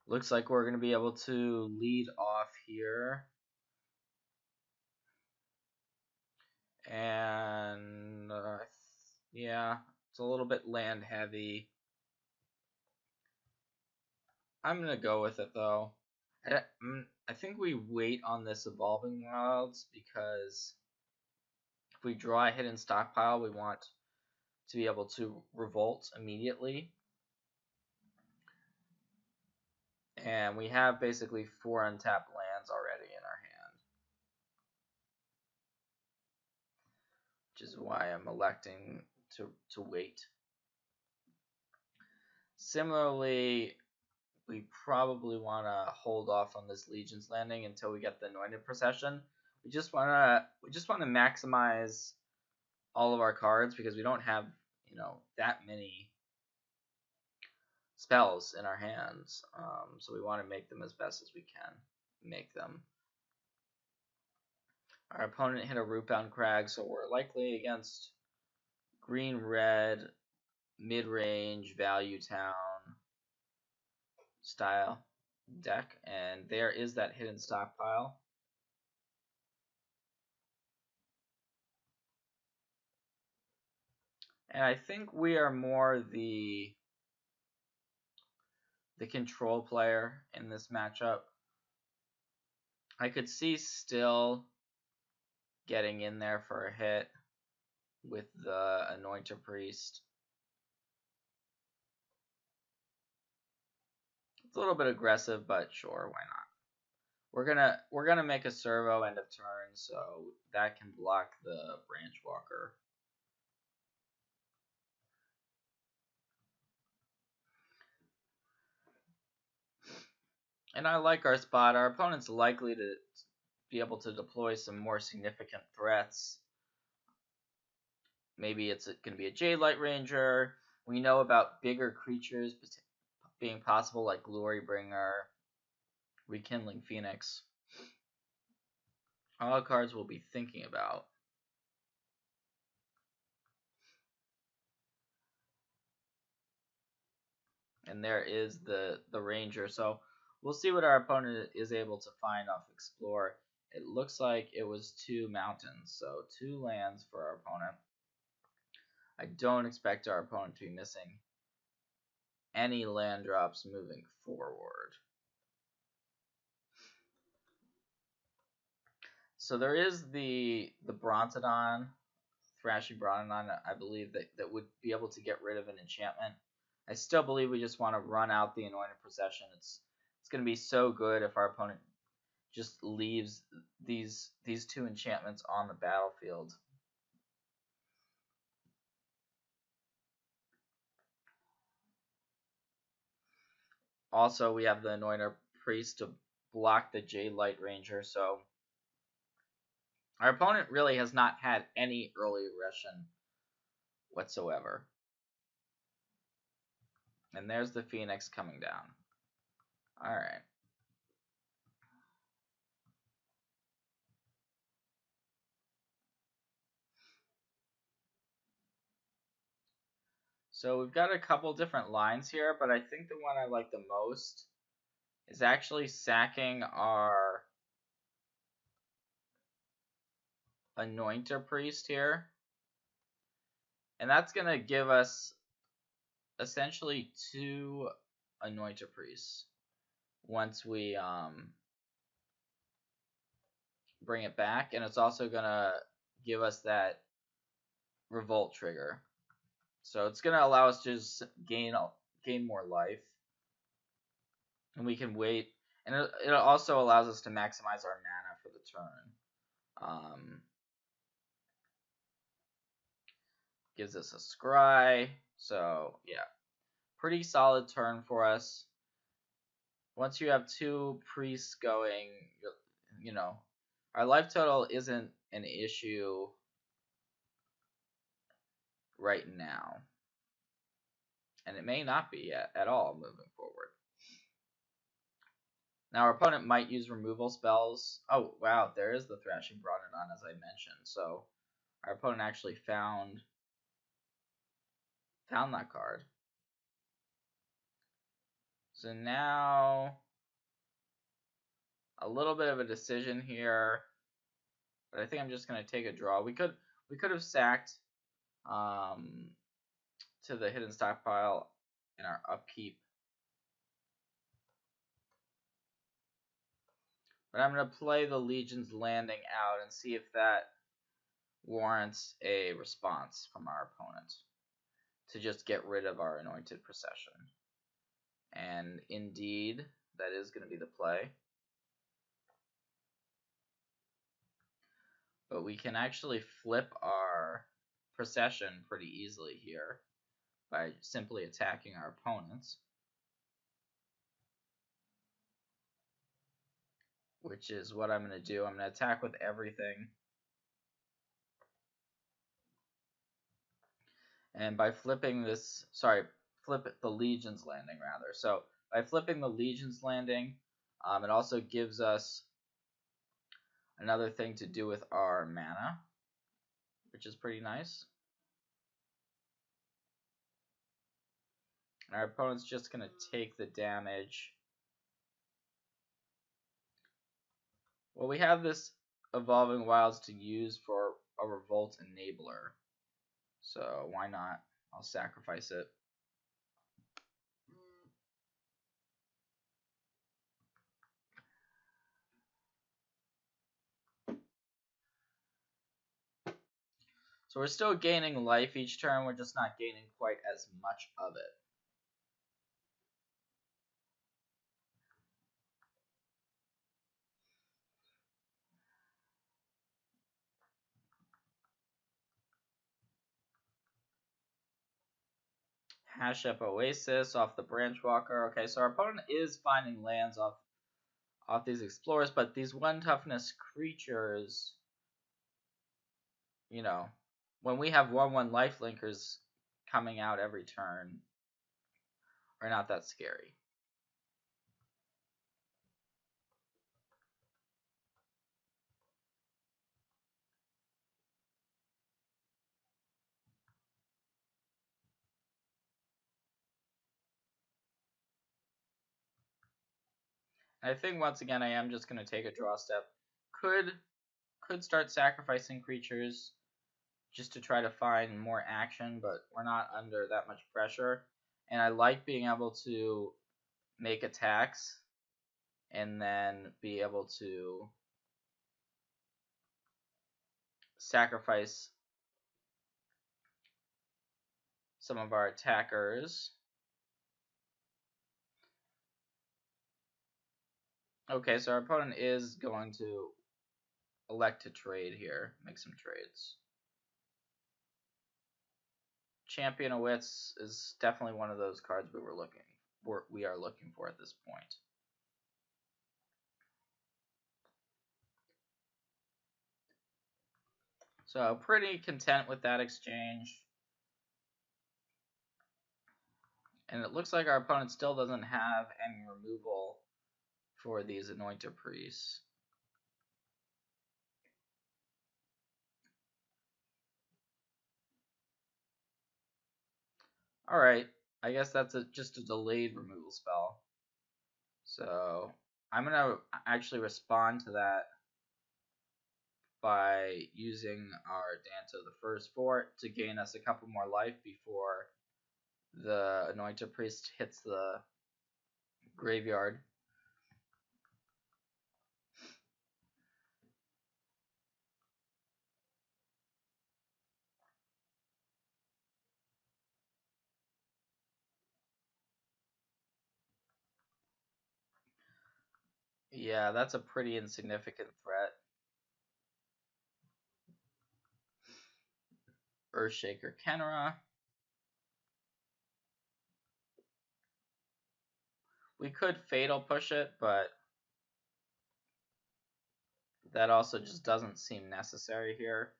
Looks like we're going to be able to lead off here. And yeah, it's a little bit land heavy. I'm going to go with it though. I think we wait on this Evolving Wilds because if we draw a hidden stockpile, we want to be able to revolt immediately. And we have basically 4 untapped lands already in our hand, which is why I'm electing to wait. Similarly, we probably want to hold off on this Legion's Landing until we get the Anointed Procession. We just want to maximize all of our cards because we don't have, that many spells in our hands. So we want to make them as best as we can make them. Our opponent hit a Rootbound Crag, so we're likely against green-red, mid-range, value town style deck, and there is that hidden stockpile. And I think we are more the control player in this matchup. I could see still getting in there for a hit with the Anointer Priest. It's a little bit aggressive, but sure, why not? We're gonna make a servo end of turn, so that can block the Branch Walker. And I like our spot. Our opponent's likely to be able to deploy some more significant threats. Maybe it's going to be a Jade Light Ranger. We know about bigger creatures being possible, like Glorybringer, Rekindling Phoenix. All cards we'll be thinking about. And there is the Ranger. So we'll see what our opponent is able to find off Explore. It looks like it was 2 mountains, so 2 lands for our opponent. I don't expect our opponent to be missing any land drops moving forward. So there is the Brontodon, Thrashing Brontodon, I believe, that would be able to get rid of an enchantment. I still believe we just want to run out the Anointed Procession. It's going to be so good if our opponent just leaves these 2 enchantments on the battlefield. Also, we have the Anointer Priest to block the Jade Light Ranger, so our opponent really has not had any early aggression whatsoever. And there's the Phoenix coming down. Alright. So we've got a couple different lines here, but I think the one I like the most is actually sacking our Anointer Priest here. And that's going to give us essentially 2 Anointer Priests once we bring it back. And it's also going to give us that Revolt trigger. So it's going to allow us to just gain more life. And we can wait. And it also allows us to maximize our mana for the turn. Gives us a scry. So, yeah. Pretty solid turn for us. Once you have 2 priests going, our life total isn't an issue right now. And it may not be at all moving forward. Now, our opponent might use removal spells. Oh, wow, there is the Thrashing Brontodon, as I mentioned. So, our opponent actually found that card. So now a little bit of a decision here, but I think I'm just gonna take a draw. We could have sacked to the hidden stockpile in our upkeep, but I'm gonna play the Legion's Landing out and see if that warrants a response from our opponent to just get rid of our Anointed Procession. And indeed, that is going to be the play. But we can actually flip our Procession pretty easily here by simply attacking our opponents, which is what I'm going to do. I'm going to attack with everything. And by flipping this, flip the Legion's Landing rather. So by flipping the Legion's Landing, it also gives us another thing to do with our mana, which is pretty nice. And our opponent's just going to take the damage. Well, we have this Evolving Wilds to use for a Revolt Enabler. So why not? I'll sacrifice it. So we're still gaining life each turn, we're just not gaining quite as much of it. Hash up Oasis off the Branchwalker. Okay, so our opponent is finding lands off these Explorers, but these 1 toughness creatures, you know, when we have 1/1 lifelinkers coming out every turn, are not that scary. I think once again I am just going to take a draw step. Could start sacrificing creatures just to try to find more action, but we're not under that much pressure. And I like being able to make attacks and then be able to sacrifice some of our attackers. Okay, so our opponent is going to elect to trade here, make some trades. Champion of Wits is definitely one of those cards we are looking for at this point. So pretty content with that exchange. And it looks like our opponent still doesn't have any removal for these Anointed Priests. Alright, I guess that's just a delayed removal spell. So I'm going to actually respond to that by using our Danto the First Fort to gain us a couple more life before the Anointed Priest hits the graveyard. Yeah, that's a pretty insignificant threat. Earthshaker Kenra. We could Fatal Push it, but that also just doesn't seem necessary here.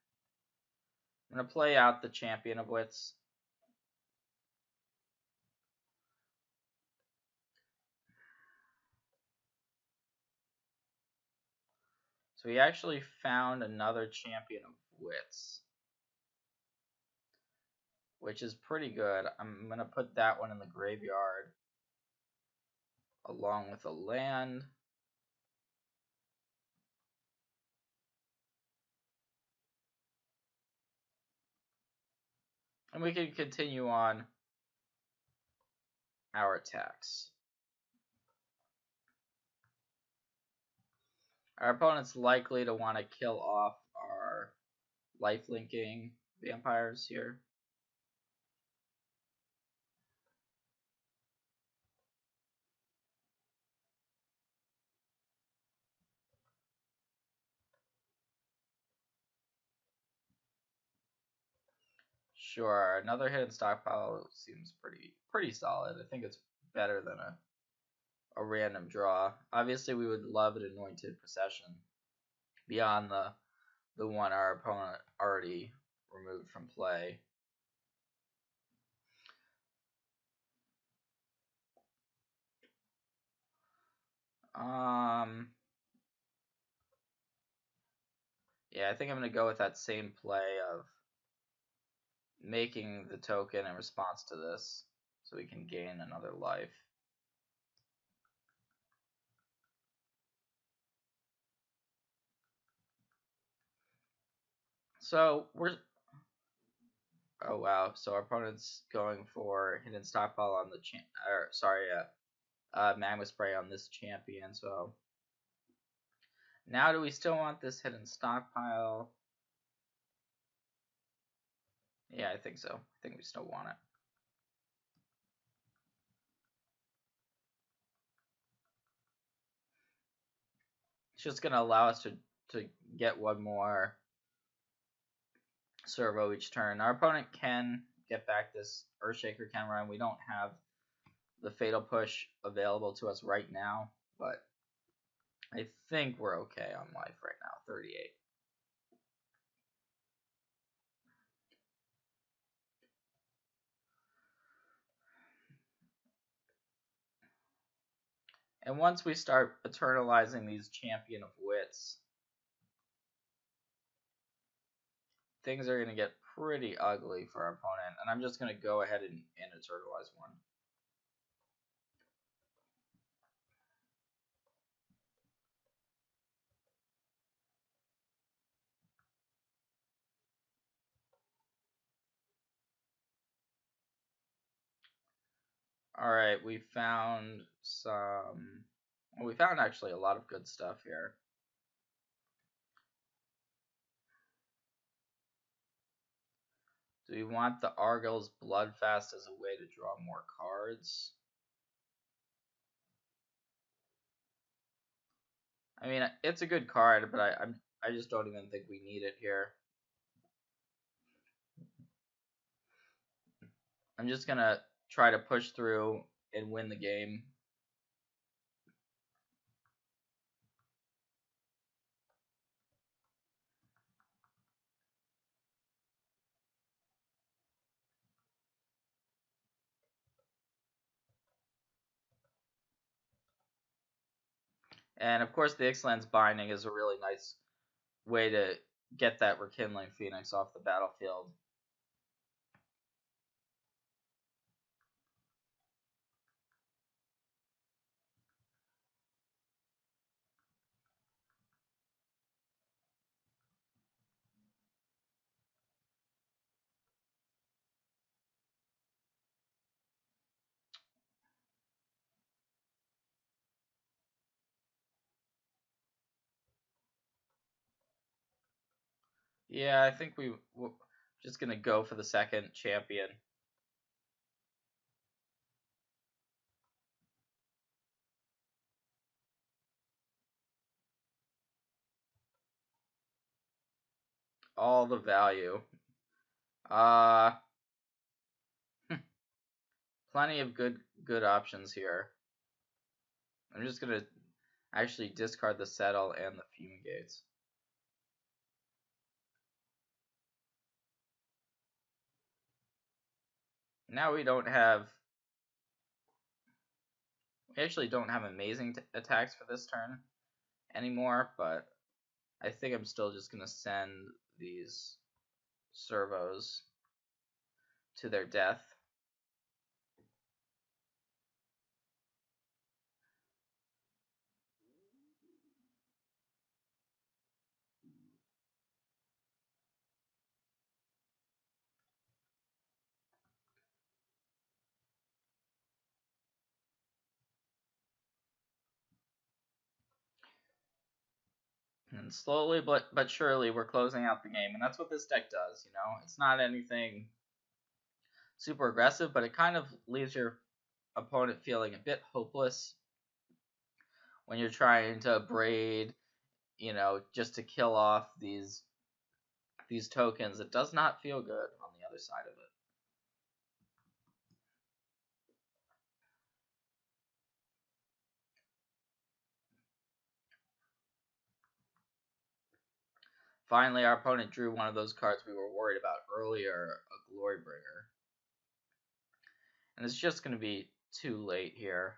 I'm going to play out the Champion of Wits. So we actually found another Champion of Wits, which is pretty good. I'm going to put that one in the graveyard. along with a land. And we can continue on our attacks. Our opponent's likely to want to kill off our life-linking vampires here. Sure, another hidden stockpile seems pretty solid. I think it's better than a random draw. Obviously, we would love an anointed procession beyond the one our opponent already removed from play. Yeah, I think I'm gonna go with that same play of making the token in response to this, so we can gain another life. So we're oh wow, so our opponent's going for hidden stockpile on the magma spray on this champion. So now, do we still want this hidden stockpile? Yeah, I think so. I think we still want it. It's just gonna allow us to get one more servo each turn. Our opponent can get back this Earthshaker can run. We don't have the Fatal Push available to us right now, but I think we're okay on life right now, 38. And once we start eternalizing these Champion of Wits, things are going to get pretty ugly for our opponent. And I'm just going to go ahead and eternalize one. Alright, we found some... Well, we found actually a lot of good stuff here. Do we want the Argyl's Bloodfast as a way to draw more cards? I mean, it's a good card, but I just don't even think we need it here. I'm just gonna try to push through and win the game. And of course, the Ixalan's Binding is a really nice way to get that Rekindling Phoenix off the battlefield. Yeah, I think we're just gonna go for the second champion. All the value. Plenty of good options here. I'm just gonna actually discard the Settle and the Fumigates. Now we actually don't have amazing attacks for this turn anymore, but I think I'm still just gonna send these servos to their death. And slowly but surely we're closing out the game, and that's what this deck does, you know? It's not anything super aggressive, but it kind of leaves your opponent feeling a bit hopeless when you're trying to braid, you know, just to kill off these tokens. It does not feel good on the other side of it. Finally, our opponent drew one of those cards we were worried about earlier, a Glorybringer. And it's just going to be too late here.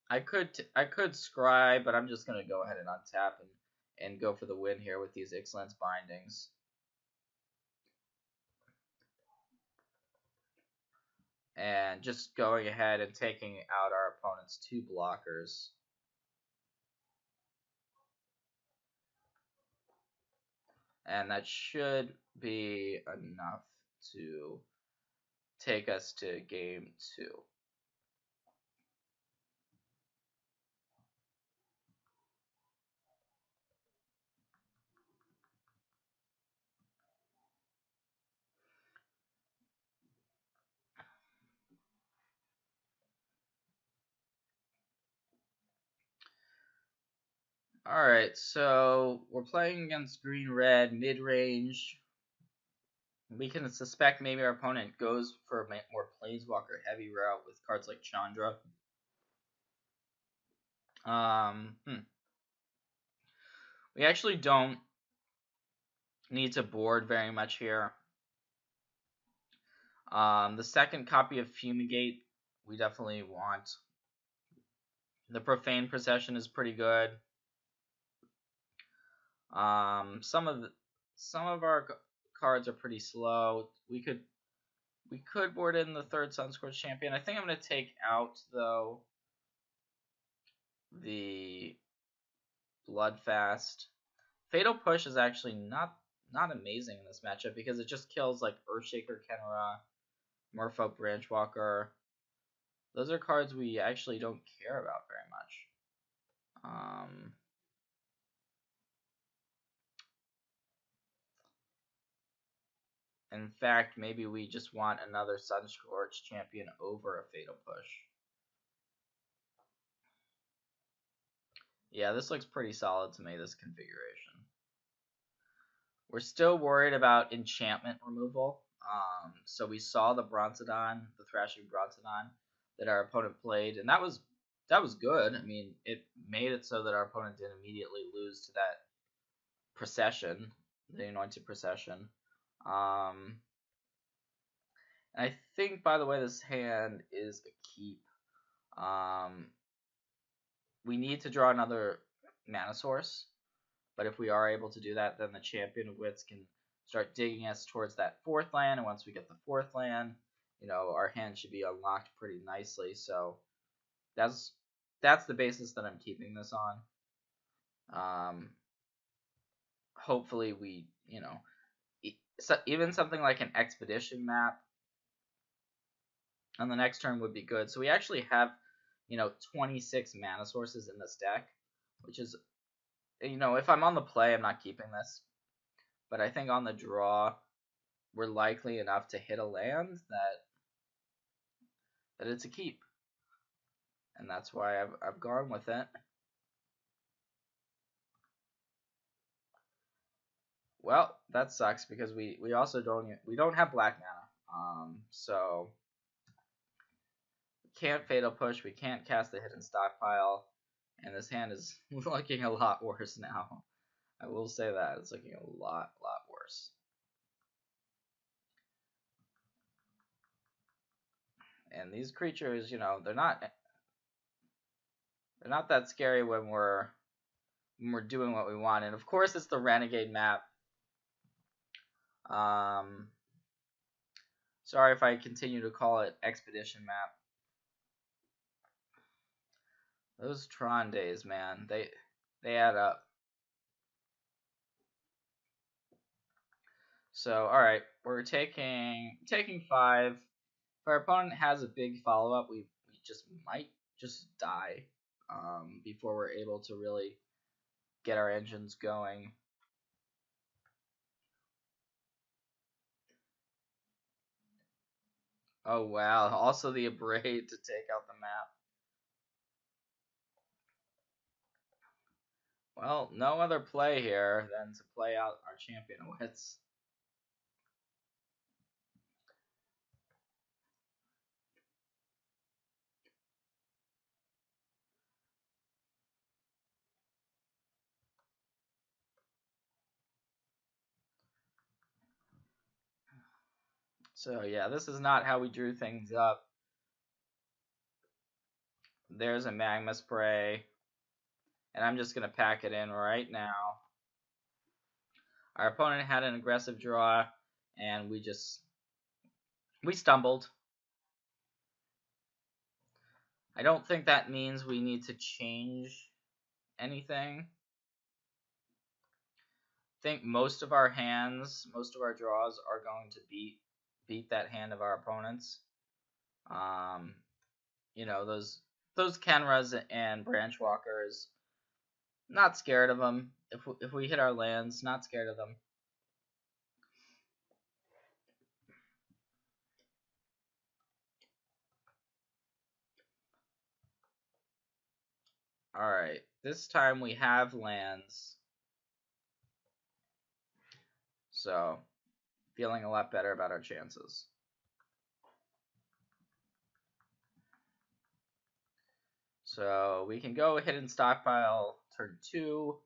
I could scry, but I'm just going to go ahead and untap and go for the win here with these Ixalan's bindings. And just going ahead and taking out our opponent's 2 blockers. And that should be enough to take us to game 2. Alright, so we're playing against green-red, mid-range. We can suspect maybe our opponent goes for a more Planeswalker heavy route with cards like Chandra. We actually don't need to board very much here. The second copy of Fumigate we definitely want. The Profane Procession is pretty good. Some of our cards are pretty slow. We could board in the third Sunscorch Champion. I think I'm gonna take out though the Bloodfast. Fatal Push is actually not amazing in this matchup because it just kills like Earthshaker, Kenra, Merfolk, Branchwalker. Those are cards we actually don't care about very much. In fact, maybe we just want another Sunscorch Champion over a Fatal Push. Yeah, this looks pretty solid to me, this configuration. We're still worried about enchantment removal. So we saw the Bronzodon, the Thrashing Bronzodon that our opponent played, and that was good. I mean, it made it so that our opponent didn't immediately lose to that procession, the Anointed Procession. I think, by the way, this hand is a keep. We need to draw another mana source, but if we are able to do that, then the Champion of Wits can start digging us towards that 4th land, and once we get the 4th land, you know, our hand should be unlocked pretty nicely. So that's the basis that I'm keeping this on. Hopefully we, you know, so even something like an Expedition map on the next turn would be good. So we actually have, you know, 26 mana sources in this deck, which is, you know, if I'm on the play, I'm not keeping this. But I think on the draw, we're likely enough to hit a land that it's a keep. And that's why I've gone with it. Well, that sucks because we also don't have black mana. So we can't Fatal Push, we can't cast the Hidden Stockpile, and this hand is looking a lot worse now. I will say that it's looking a lot worse. And these creatures, you know, they're not that scary when we're doing what we want. And of course, it's the Renegade map. Sorry if I continue to call it Expedition map. Those Tron days, man, they add up. So, all right, we're taking 5. If our opponent has a big follow-up, we just might just die before we're able to really get our engines going. Oh wow, also the Abrade to take out the map. Well, no other play here than to play out our Champion of Wits. So yeah, this is not how we drew things up. There's a Magma Spray, and I'm just going to pack it in right now. Our opponent had an aggressive draw, and we stumbled. I don't think that means we need to change anything. I think most of our hands, most of our draws are going to beat that hand of our opponents. You know, those Kenras and Branchwalkers, not scared of them. If we hit our lands, not scared of them. Alright, this time we have lands. So, feeling a lot better about our chances. So, we can go ahead and stockpile turn 2.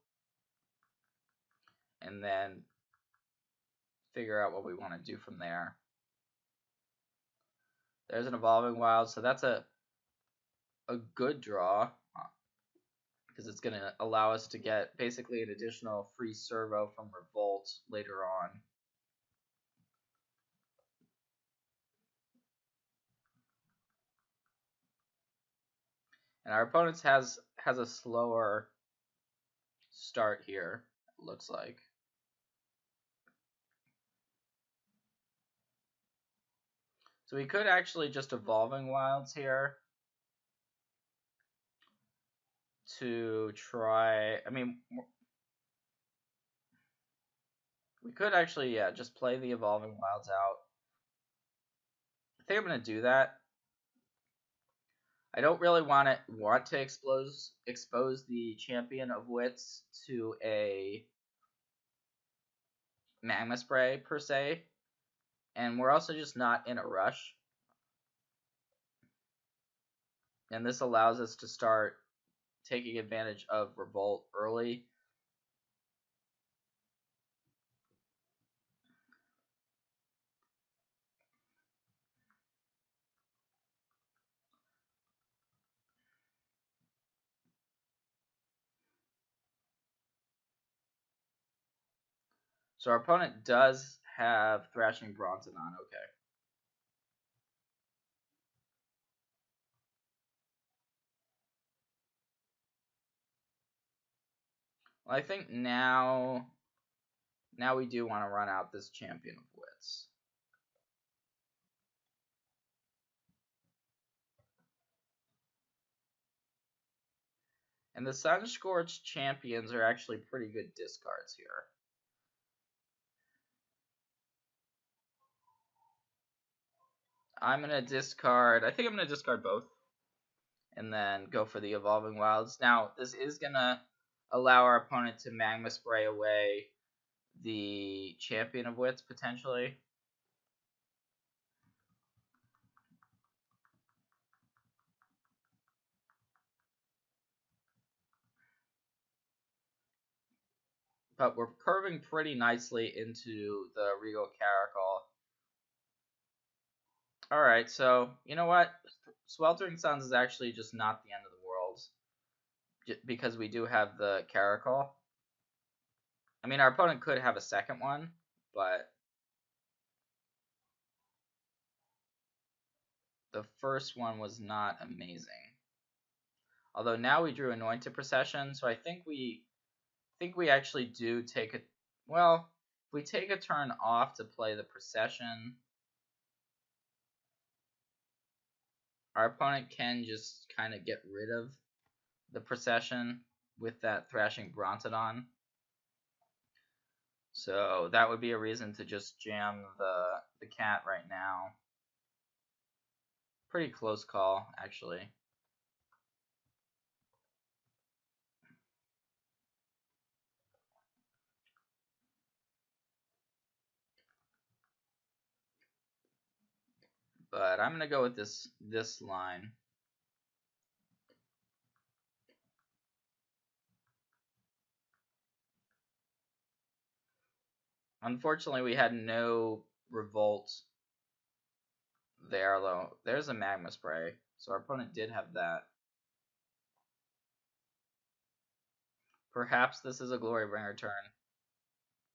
And then figure out what we want to do from there. There's an Evolving Wild, so that's a good draw. Because it's going to allow us to get basically an additional free servo from Revolt later on. And our opponent has a slower start here, it looks like. So we could actually just Evolving Wilds here to try, I mean, we could actually, yeah, just play the Evolving Wilds out. I think I'm going to do that. I don't really want to expose the Champion of Wits to a Magma Spray, per se. And we're also just not in a rush. And this allows us to start taking advantage of Revolt early. So our opponent does have Thrashing Bronzon on, okay. Well, I think now we do want to run out this Champion of Wits. And the Sunscorched Champions are actually pretty good discards here. I'm going to discard, I think I'm going to discard both. And then go for the Evolving Wilds. Now, this is going to allow our opponent to Magma Spray away the Champion of Wits, potentially. But we're curving pretty nicely into the Regal Caracal. Alright, so, you know what? Sweltering Suns is actually just not the end of the world. Because we do have the Caracal. I mean, our opponent could have a second one, but the first one was not amazing. Although now we drew Anointed Procession, so I think we actually do take a, well, if we take a turn off to play the Procession, our opponent can just kind of get rid of the procession with that Thrashing Brontodon. So that would be a reason to just jam the cat right now. Pretty close call, actually. But I'm gonna go with this line. Unfortunately, we had no revolt there, though. There's a Magma Spray, so our opponent did have that. Perhaps this is a Glorybringer turn,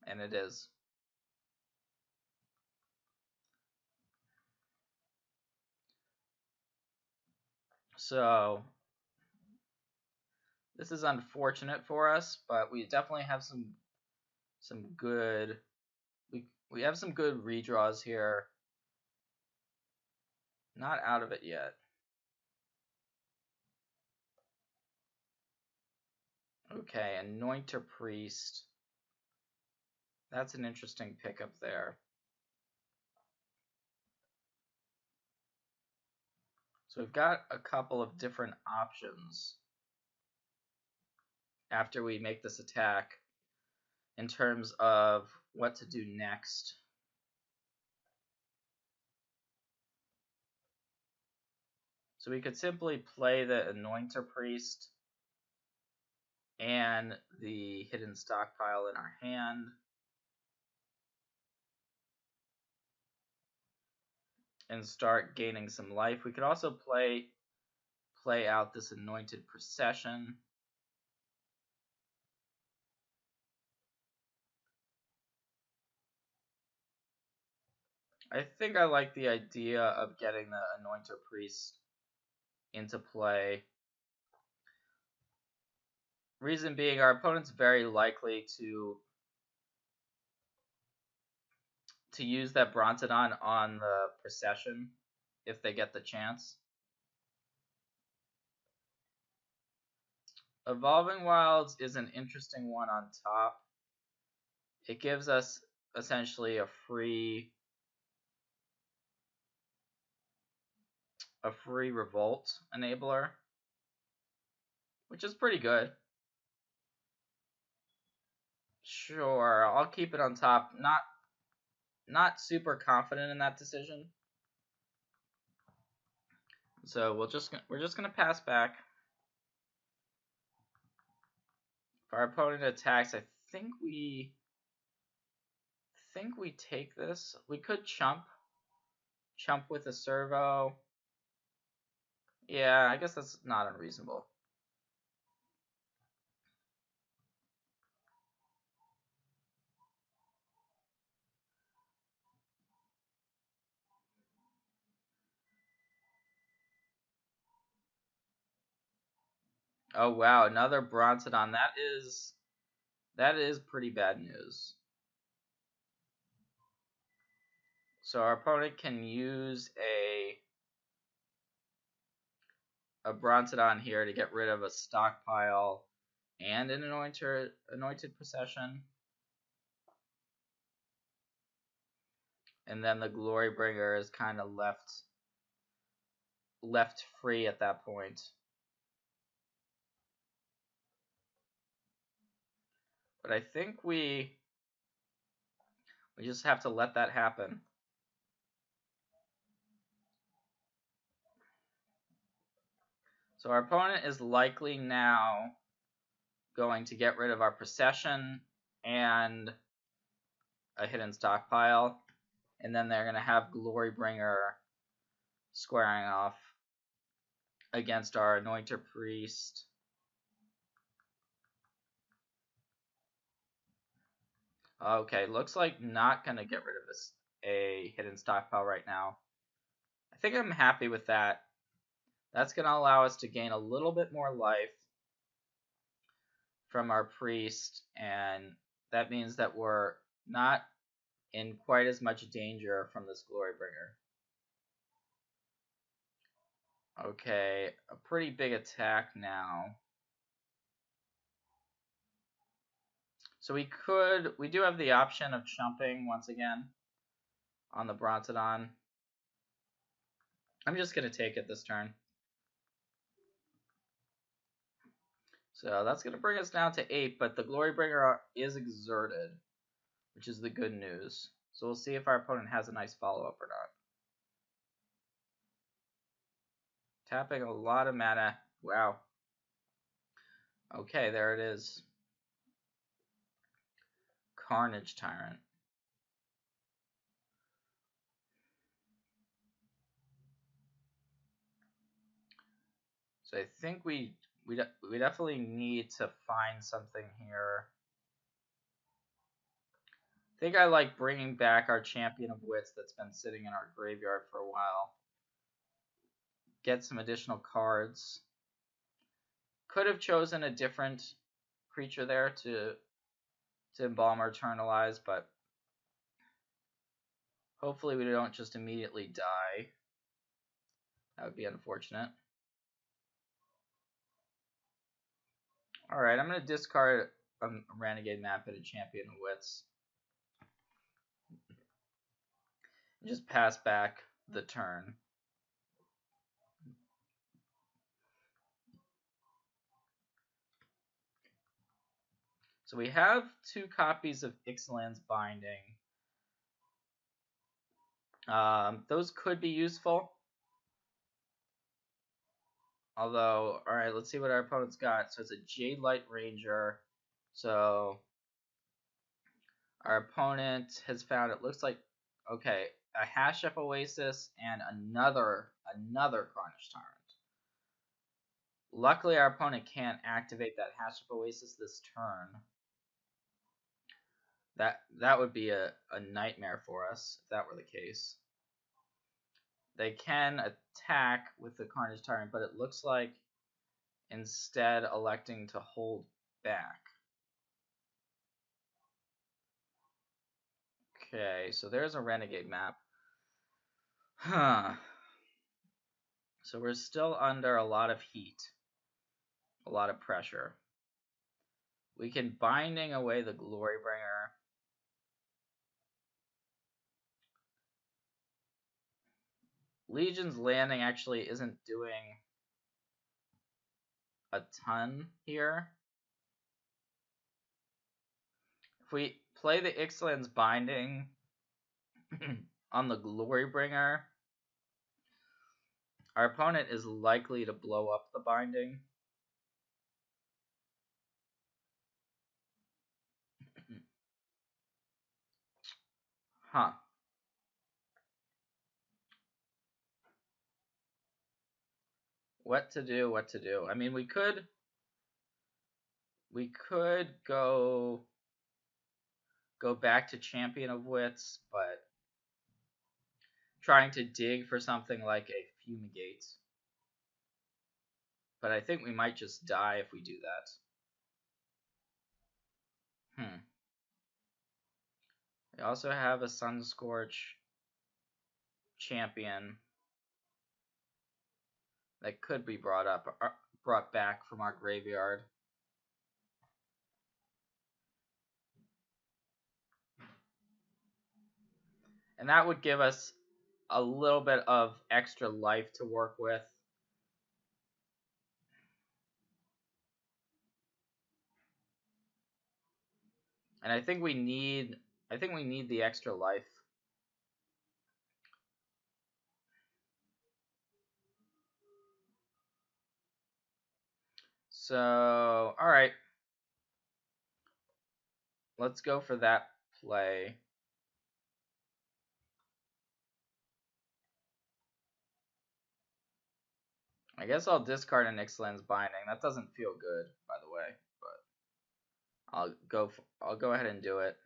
and it is. So this is unfortunate for us, but we definitely have some good we have some good redraws here. Not out of it yet. Okay, Anointer Priest. That's an interesting pickup there. So we've got a couple of different options after we make this attack in terms of what to do next. So we could simply play the Anointer Priest and the Hidden Stockpile in our hand. And start gaining some life. We could also play out this Anointed Procession. I think I like the idea of getting the Anointer Priest into play. Reason being, our opponent's very likely to use that Brontodon on the Procession if they get the chance. Evolving Wilds is an interesting one on top. It gives us essentially a free revolt enabler, which is pretty good. Sure, I'll keep it on top. Not super confident in that decision. So we're just gonna pass back. If our opponent attacks, I think we take this. We could chump with a servo. Yeah, I guess that's not unreasonable. Oh wow, another Brontodon. That is pretty bad news. So our opponent can use a Brontodon here to get rid of a stockpile and an anointed procession. And then the Glorybringer is kind of left free at that point. But I think we just have to let that happen. So our opponent is likely now going to get rid of our procession and a hidden stockpile. And then they're going to have Glorybringer squaring off against our Anointer Priest. Okay, looks like not going to get rid of a hidden stockpile right now. I think I'm happy with that. That's going to allow us to gain a little bit more life from our priest, and that means that we're not in quite as much danger from this Glorybringer. Okay, a pretty big attack now. So we do have the option of chumping once again on the Brontodon. I'm just going to take it this turn. So that's going to bring us down to 8, but the Glorybringer is exerted, which is the good news. So we'll see if our opponent has a nice follow-up or not. Tapping a lot of mana. Wow. Okay, there it is. Carnage Tyrant. So I think we definitely need to find something here. I think I like bringing back our Champion of Wits that's been sitting in our graveyard for a while. Get some additional cards. Could have chosen a different creature there to embalm or eternalize, but hopefully we don't just immediately die. That would be unfortunate. Alright, I'm going to discard a Renegade Map at a Champion of Wits. Just pass back the turn. So we have 2 copies of Ixalan's Binding. Those could be useful. Although, alright, let's see what our opponent's got. So it's a Jade Light Ranger. So our opponent has found, it looks like, okay, a Hash-Up Oasis and another Carnage Tyrant. Luckily, our opponent can't activate that Hash-Up Oasis this turn. That would be a nightmare for us if that were the case. They can attack with the Carnage Tyrant, but it looks like instead electing to hold back. Okay, so there's a Renegade map. Huh. So we're still under a lot of heat. A lot of pressure. We can Binding away the Glorybringer. Legion's Landing actually isn't doing a ton here. If we play the Ixalan's Binding on the Glorybringer, our opponent is likely to blow up the Binding. Huh. What to do, what to do. I mean, we could go back to Champion of Wits, but trying to dig for something like a Fumigate. But I think we might just die if we do that. We also have a Sunscorch champion that could be brought back from our graveyard. And that would give us a little bit of extra life to work with. And I think we need the extra life. So, alright. Let's go for that play. I guess I'll discard an Ixalan's Binding. That doesn't feel good, by the way, but I'll go ahead and do it.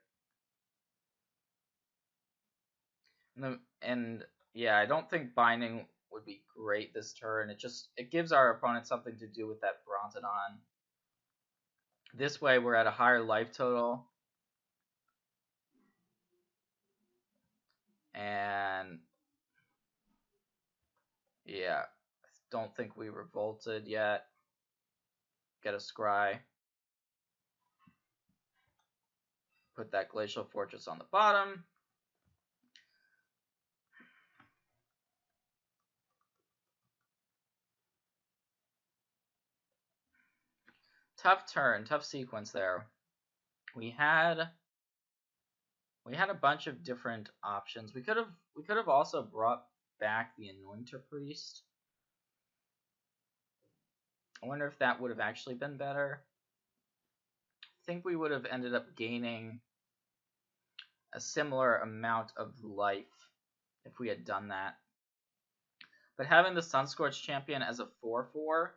And yeah, I don't think Binding would be great this turn. It gives our opponent something to do with that Brontodon. This way we're at a higher life total. And yeah, Don't think we revolted yet. Get a scry. Put that Glacial Fortress on the bottom. Tough turn, tough sequence there. We had a bunch of different options. We could have also brought back the Anointer Priest. I wonder if that would have actually been better. I think we would have ended up gaining a similar amount of life if we had done that. But having the Sunscorched Champion as a 4/4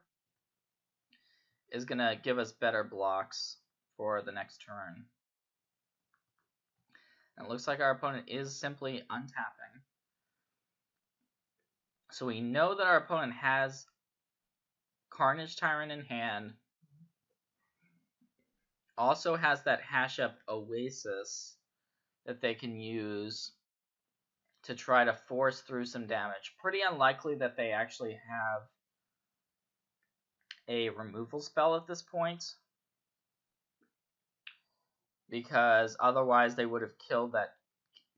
is going to give us better blocks for the next turn. And it looks like our opponent is simply untapping. So we know that our opponent has Carnage Tyrant in hand. Also has that Hash Up Oasis that they can use to try to force through some damage. Pretty unlikely that they actually have a removal spell at this point, because otherwise they would have killed that,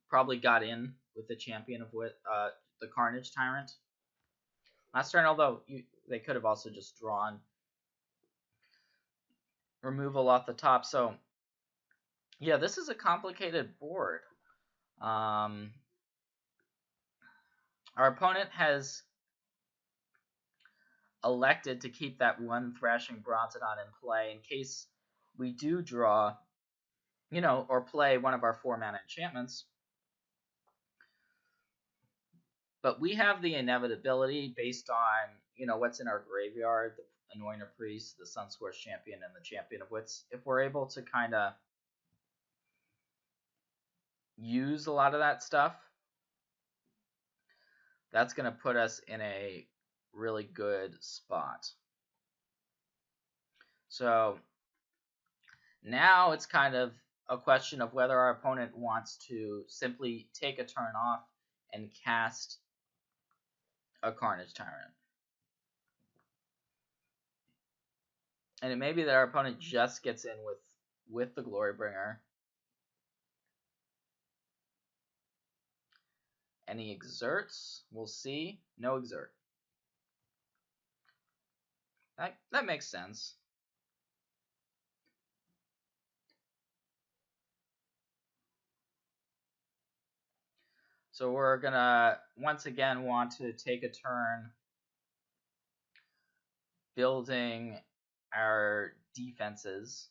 probably got in with the champion of the Carnage Tyrant last turn, although they could have also just drawn removal off the top. So yeah, this is a complicated board. Our opponent has elected to keep that one Thrashing Bronzodon in play in case we do draw, or play one of our 4-mana enchantments. But we have the inevitability based on, what's in our graveyard, the Anointer Priest, the Sunscorched Champion, and the Champion of Wits. If we're able to kind of use a lot of that stuff, that's going to put us in a really good spot. So now it's kind of a question of whether our opponent wants to simply take a turn off and cast a Carnage Tyrant. And it may be that our opponent just gets in with the Glorybringer. And he exerts. We'll see. No exert. That makes sense. So we're going to, once again, want to take a turn building our defenses.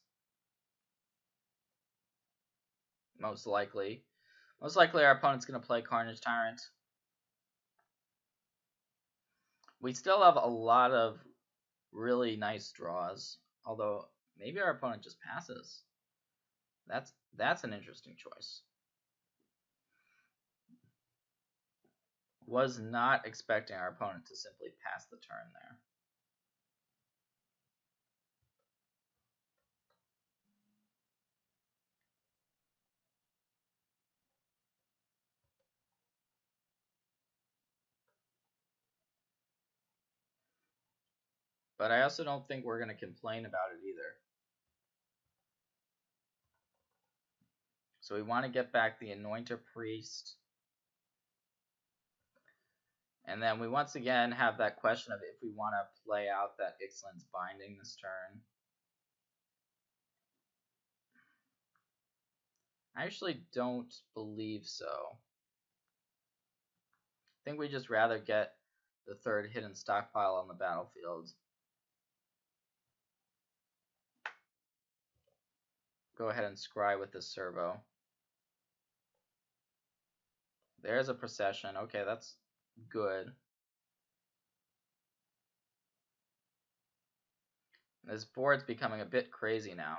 Most likely. Most likely our opponent's going to play Carnage Tyrant. We still have a lot of really nice draws, although maybe our opponent just passes. That's an interesting choice. Was not expecting our opponent to simply pass the turn there. But I also don't think we're going to complain about it either. So we want to get back the Anointer Priest. And then we once again have that question of if we want to play out that Ixalan's Binding this turn. I actually don't believe so. I think we just rather get the 3rd hidden stockpile on the battlefield. Go ahead and scry with the servo. There's a procession. Okay, that's good. This board's becoming a bit crazy now.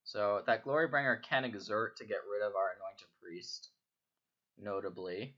So that Glorybringer can exert to get rid of our Anointed Priest, notably.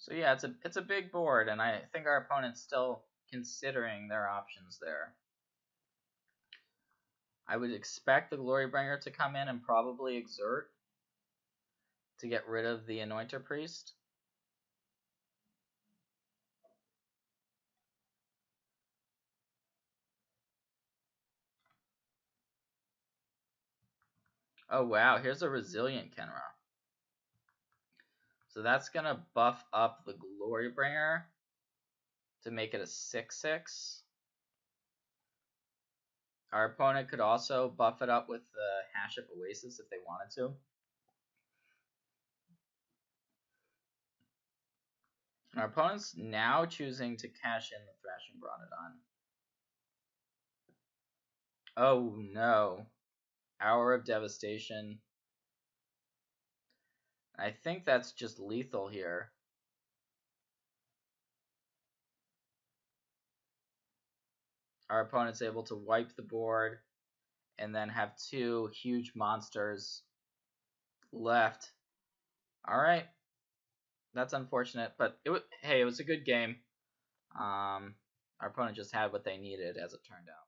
So yeah, it's a big board, and I think our opponent's still considering their options there. I would expect the Glorybringer to come in and probably exert to get rid of the Anointer Priest. Oh wow, here's a Resilient Kenra. So that's going to buff up the Glorybringer to make it a 6/6. Our opponent could also buff it up with the Hash of Oasis if they wanted to. Our opponent's now choosing to cash in the Thrashing Bronodon. Oh no. Hour of Devastation. I think that's just lethal here. Our opponent's able to wipe the board and then have two huge monsters left. Alright. That's unfortunate, but it was a good game. Our opponent just had what they needed, as it turned out.